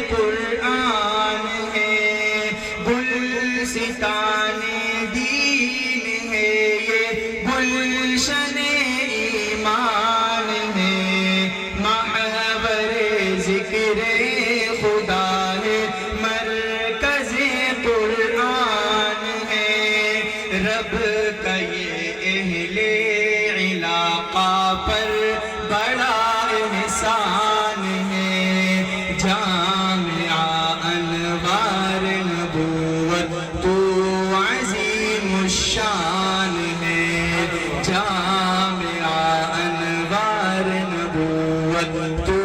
قرآن ہے، گلستان دین ہے، یہ گلشن ایمان ہے، محور ذکر خدا ہے، مرکز قرآن ہے، رب کا یہ اہل علاقہ پر بڑا احسان ہے، جامعہ انوار نبوت تو عظیم الشان ہے، جامعہ انوار نبوت تو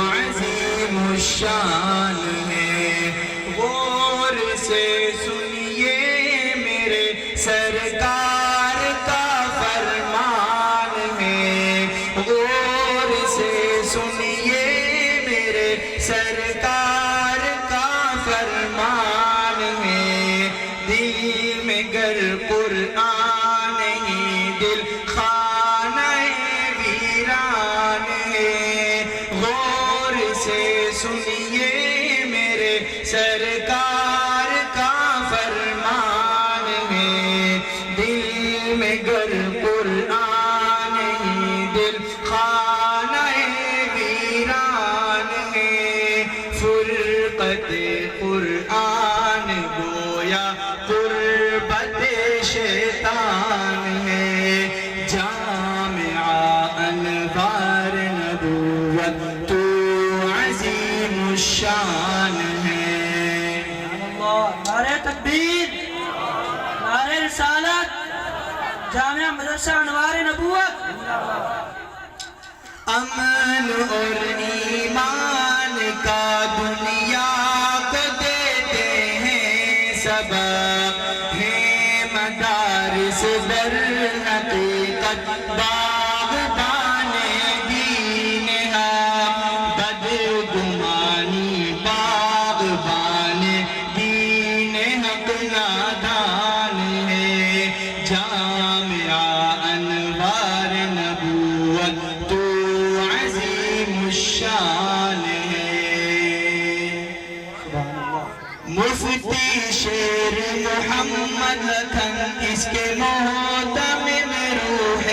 عظیم الشان ہے، غور سے سنیے میرے سرکار کا فرمان ہے، غور سے سنیے میرے سرکار کا فرمان ہے، دل میں گر قرآن ہی دل خانہ ویران ہے، غور سے سنیے میرے سرکار کا فرمان ہے، دل میں گر قرآن ہی دل خانہ ویران ہے، فرقت قرآن گویا قربت شیطان ہے، جامعہ انوار نبوت تو عظیم الشان ہے۔ نعرہ تکبیر، نعرہ رسالت، جامعہ مدرسہ انوار نبوت۔ امن اور ایمان کا دنیا کو دیتے ہیں سبق، ہے مدارس در حقیقت باغبان دین حق، بدگمانی باغبان دین حق نادان ہے، جامعہ انوار نبوت تو عظیم الشان ہے۔ مفتی شیر محمد لکھن اس کے محتم میں روح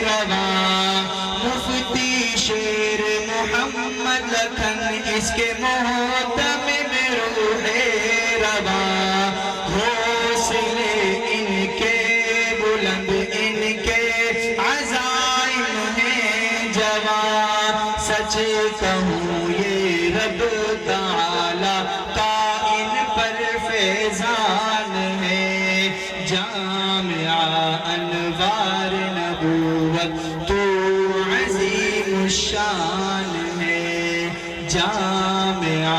رواں، مفتی شیر محمد لکھن اس کے محتم میں روح رواں، حوصلے ان کے بلند ان کے عزائم ہیں جواں، سچ کہوں یہ رب تعالی کا ان پر فیضان ہے، جامعہ انوار نبوت تو عظیم الشان ہے، جامعہ